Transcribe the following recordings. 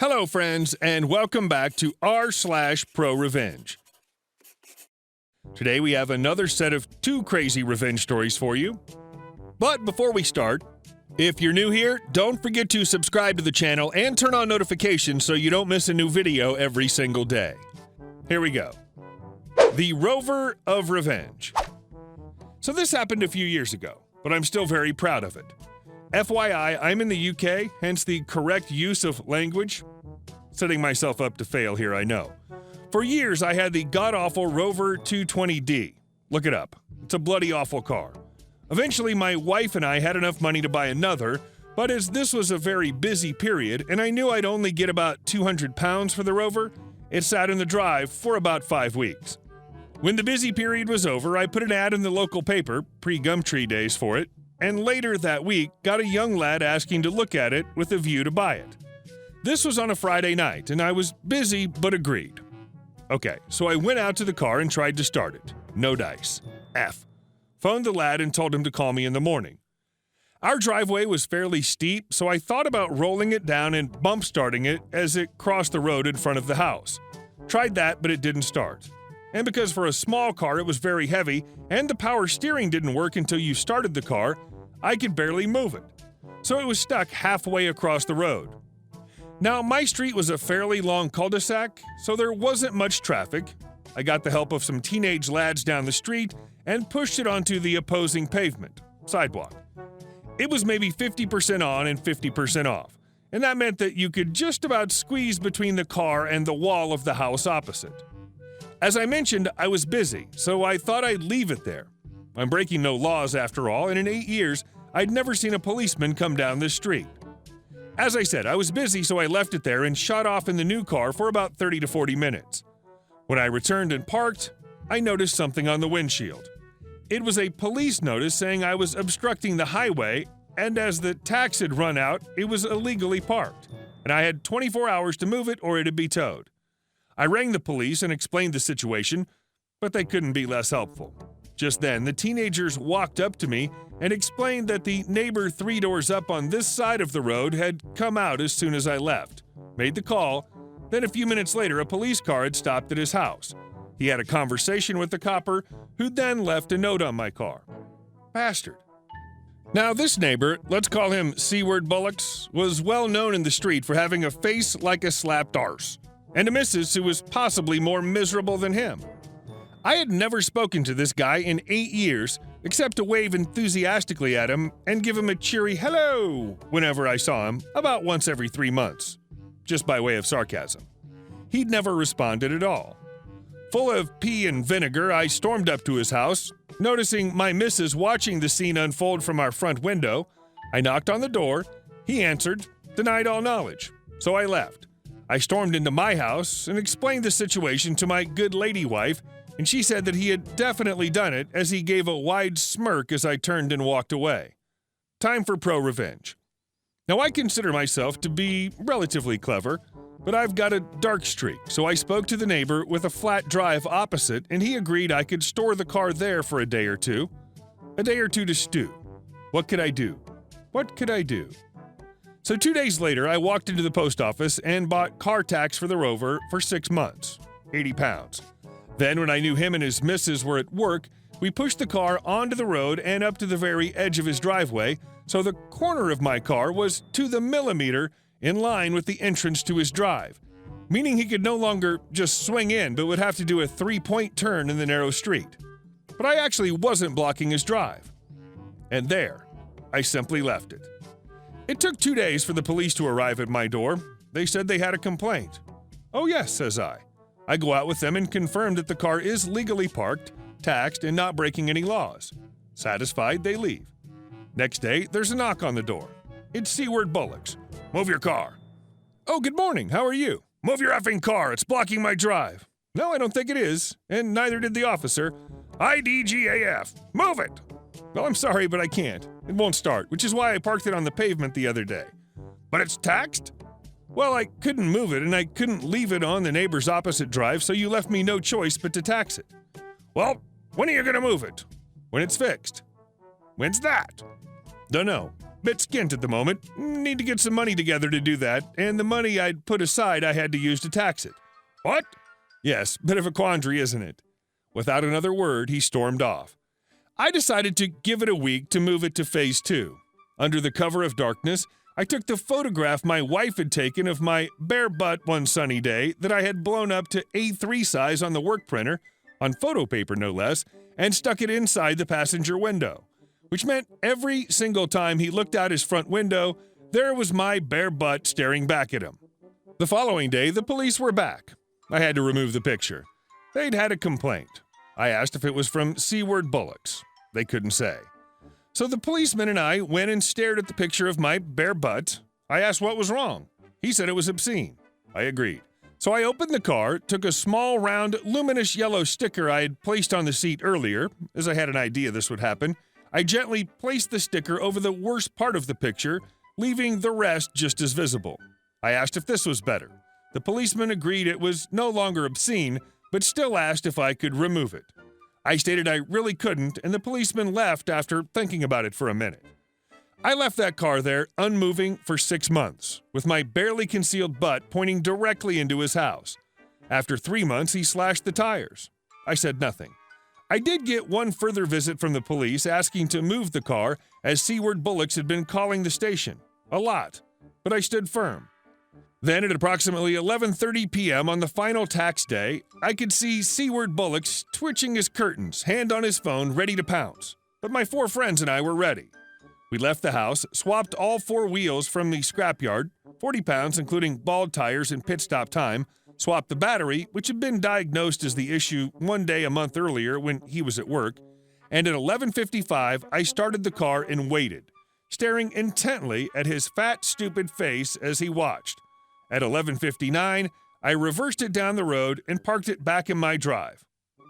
Hello, friends, and welcome back to r/ProRevenge. Today we have another set of 2 crazy revenge stories for you. But before we start, if you're new here, don't forget to subscribe to the channel and turn on notifications so you don't miss a new video every single day. Here we go. The Rover of Revenge. So this happened a few years ago, but I'm still very proud of it. FYI, I'm in the UK, hence the correct use of language. Setting myself up to fail here, I know. For years, I had the god-awful Rover 220D. Look it up. It's a bloody awful car. Eventually, my wife and I had enough money to buy another, but as this was a very busy period, and I knew I'd only get about 200 pounds for the Rover, it sat in the drive for about 5 weeks. When the busy period was over, I put an ad in the local paper, pre-Gumtree days for it, and later that week got a young lad asking to look at it with a view to buy it. This was on a Friday night, and I was busy but agreed. Okay, so I went out to the car and tried to start it. No dice. F. Phoned the lad and told him to call me in the morning. Our driveway was fairly steep, so I thought about rolling it down and bump starting it as it crossed the road in front of the house. Tried that, but it didn't start. And because for a small car it was very heavy, and the power steering didn't work until you started the car, I could barely move it. So it was stuck halfway across the road. Now, my street was a fairly long cul-de-sac, so there wasn't much traffic. I got the help of some teenage lads down the street and pushed it onto the opposing pavement, sidewalk. It was maybe 50% on and 50% off, and that meant that you could just about squeeze between the car and the wall of the house opposite. As I mentioned, I was busy, so I thought I'd leave it there. I'm breaking no laws after all, and in 8 years, I'd never seen a policeman come down this street. As I said, I was busy, so I left it there and shot off in the new car for about 30 to 40 minutes. When I returned and parked, I noticed something on the windshield. It was a police notice saying I was obstructing the highway, and as the tax had run out, it was illegally parked, and I had 24 hours to move it or it'd be towed. I rang the police and explained the situation, but they couldn't be less helpful. Just then, the teenagers walked up to me and explained that the neighbor 3 doors up on this side of the road had come out as soon as I left, made the call, then a few minutes later a police car had stopped at his house. He had a conversation with the copper, who then left a note on my car. Bastard. Now this neighbor, let's call him C-word Bullocks, was well known in the street for having a face like a slapped arse, and a missus who was possibly more miserable than him. I had never spoken to this guy in 8 years, except to wave enthusiastically at him and give him a cheery hello whenever I saw him, about once every 3 months, just by way of sarcasm. He'd never responded at all. Full of pee and vinegar, I stormed up to his house. Noticing my missus watching the scene unfold from our front window, I knocked on the door. He answered, denied all knowledge, so I left. I stormed into my house and explained the situation to my good lady wife, and she said that he had definitely done it as he gave a wide smirk as I turned and walked away. Time for pro-revenge. Now, I consider myself to be relatively clever, but I've got a dark streak, so I spoke to the neighbor with a flat drive opposite, and he agreed I could store the car there for a day or two. A day or two to stew. What could I do? What could I do? So 2 days later, I walked into the post office and bought car tax for the Rover for 6 months, 80 pounds. Then, when I knew him and his missus were at work, we pushed the car onto the road and up to the very edge of his driveway, so the corner of my car was to the millimeter in line with the entrance to his drive, meaning he could no longer just swing in but would have to do a 3-point turn in the narrow street. But I actually wasn't blocking his drive. And there, I simply left it. It took 2 days for the police to arrive at my door. They said they had a complaint. Oh yes, says I. I go out with them and confirm that the car is legally parked, taxed, and not breaking any laws. Satisfied, they leave. Next day, there's a knock on the door. It's C-word Bullocks. Move your car. Oh, good morning. How are you? Move your effing car. It's blocking my drive. No, I don't think it is, and neither did the officer. IDGAF. Move it. Well, I'm sorry, but I can't. It won't start, which is why I parked it on the pavement the other day. But it's taxed? Well, I couldn't move it, and I couldn't leave it on the neighbor's opposite drive, so you left me no choice but to tax it. Well, when are you going to move it? When it's fixed. When's that? Dunno. bit skint at the moment. Need to get some money together to do that, and the money I'd put aside I had to use to tax it. What? Yes, bit of a quandary, isn't it? Without another word, he stormed off. I decided to give it a week to move it to phase 2. Under the cover of darkness, I took the photograph my wife had taken of my bare butt one sunny day that I had blown up to A3 size on the work printer, on photo paper no less, and stuck it inside the passenger window, which meant every single time he looked out his front window, there was my bare butt staring back at him. The following day, the police were back. I had to remove the picture. They'd had a complaint. I asked if it was from C-word bullocks. They couldn't say. So the policeman and I went and stared at the picture of my bare butt. I asked what was wrong. He said it was obscene. I agreed. So I opened the car, took a small, round, luminous yellow sticker I had placed on the seat earlier, as I had an idea this would happen. I gently placed the sticker over the worst part of the picture, leaving the rest just as visible. I asked if this was better. The policeman agreed it was no longer obscene, but still asked if I could remove it. I stated I really couldn't, and the policeman left after thinking about it for a minute. I left that car there, unmoving, for 6 months, with my barely concealed butt pointing directly into his house. After 3 months, he slashed the tires. I said nothing. I did get one further visit from the police asking to move the car, as C-word bullocks had been calling the station. A lot. But I stood firm. Then, at approximately 11:30 p.m. on the final tax day, I could see C-word bullocks twitching his curtains, hand on his phone, ready to pounce. But my 4 friends and I were ready. We left the house, swapped all 4 wheels from the scrapyard, 40 pounds including bald tires and pit stop time, swapped the battery, which had been diagnosed as the issue one day a month earlier when he was at work, and at 11:55 I started the car and waited, staring intently at his fat, stupid face as he watched. At 11:59, I reversed it down the road and parked it back in my drive.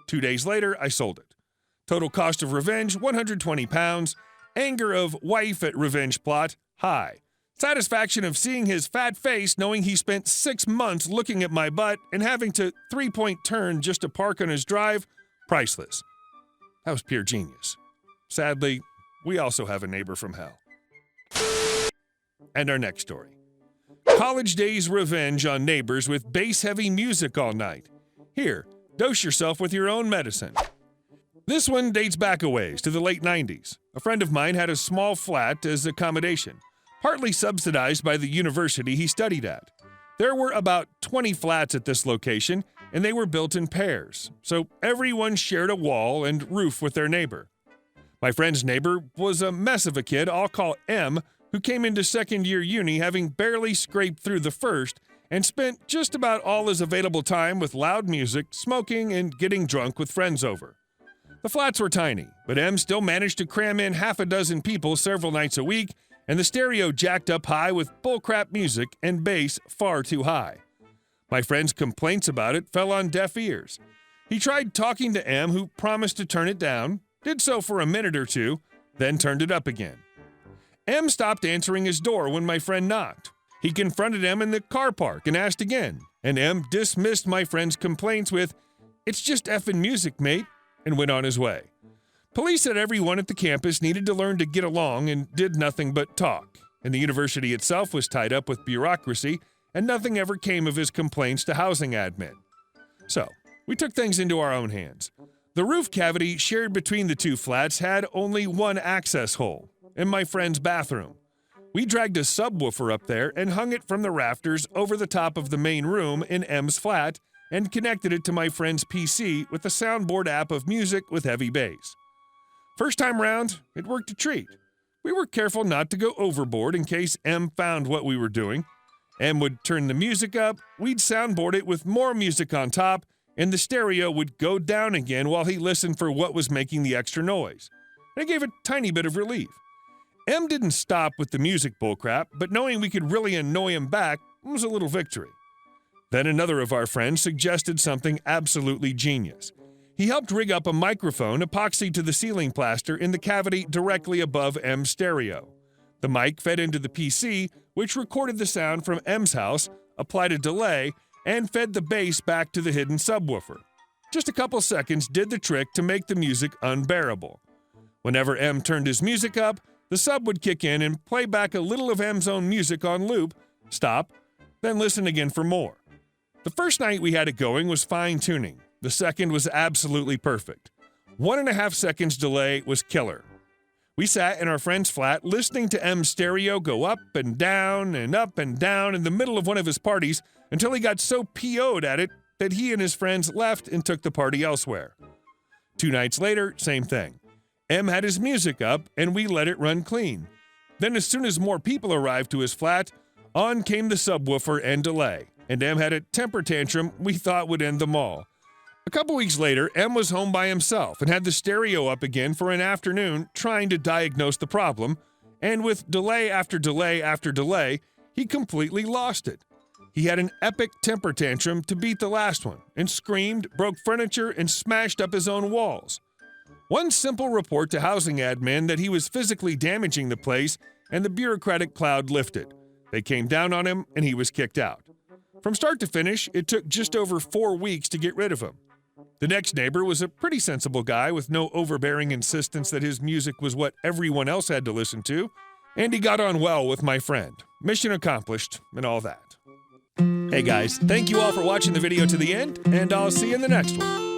2 days later, I sold it. Total cost of revenge, 120 pounds. Anger of wife at revenge plot, high. Satisfaction of seeing his fat face knowing he spent 6 months looking at my butt and having to 3-point turn just to park on his drive, priceless. That was pure genius. Sadly, we also have a neighbor from hell. And our next story. College days revenge on neighbors with bass-heavy music all night. Here, dose yourself with your own medicine. This one dates back a ways, to the late 90s. A friend of mine had a small flat as accommodation, partly subsidized by the university he studied at. There were about 20 flats at this location, and they were built in pairs, so everyone shared a wall and roof with their neighbor. My friend's neighbor was a mess of a kid I'll call M, who came into second-year uni having barely scraped through the first and spent just about all his available time with loud music, smoking, and getting drunk with friends over. The flats were tiny, but M still managed to cram in half a dozen people several nights a week, and the stereo jacked up high with bullcrap music and bass far too high. My friend's complaints about it fell on deaf ears. He tried talking to M, who promised to turn it down, did so for a minute or two, then turned it up again. M stopped answering his door when my friend knocked. He confronted M in the car park and asked again, and M dismissed my friend's complaints with, "It's just effing music, mate," and went on his way. Police said everyone at the campus needed to learn to get along and did nothing but talk, and the university itself was tied up with bureaucracy, and nothing ever came of his complaints to housing admin. So, we took things into our own hands. The roof cavity shared between the 2 flats had only one access hole, in my friend's bathroom. We dragged a subwoofer up there and hung it from the rafters over the top of the main room in M's flat and connected it to my friend's PC with a soundboard app of music with heavy bass. First time round, it worked a treat. We were careful not to go overboard in case M found what we were doing. M would turn the music up, we'd soundboard it with more music on top, and the stereo would go down again while he listened for what was making the extra noise. It gave a tiny bit of relief. M didn't stop with the music bullcrap, but knowing we could really annoy him back was a little victory. Then another of our friends suggested something absolutely genius. He helped rig up a microphone epoxied to the ceiling plaster in the cavity directly above M's stereo. The mic fed into the PC, which recorded the sound from M's house, applied a delay, and fed the bass back to the hidden subwoofer. Just a couple seconds did the trick to make the music unbearable. Whenever M turned his music up, the sub would kick in and play back a little of M's own music on loop, stop, then listen again for more. The first night we had it going was fine-tuning. The second was absolutely perfect. 1.5 seconds delay was killer. We sat in our friend's flat listening to M's stereo go up and down in the middle of one of his parties until he got so PO'd at it that he and his friends left and took the party elsewhere. 2 nights later, same thing. M had his music up and we let it run clean. Then as soon as more people arrived to his flat, on came the subwoofer and delay, and M had a temper tantrum we thought would end them all. A couple weeks later, M was home by himself and had the stereo up again for an afternoon trying to diagnose the problem, and with delay after delay after delay, he completely lost it. He had an epic temper tantrum to beat the last one, and screamed, broke furniture, and smashed up his own walls. One simple report to housing admin that he was physically damaging the place, and the bureaucratic cloud lifted. They came down on him, and he was kicked out. From start to finish, it took just over 4 weeks to get rid of him. The next neighbor was a pretty sensible guy with no overbearing insistence that his music was what everyone else had to listen to, and he got on well with my friend. Mission accomplished, and all that. Hey guys, thank you all for watching the video to the end, and I'll see you in the next one.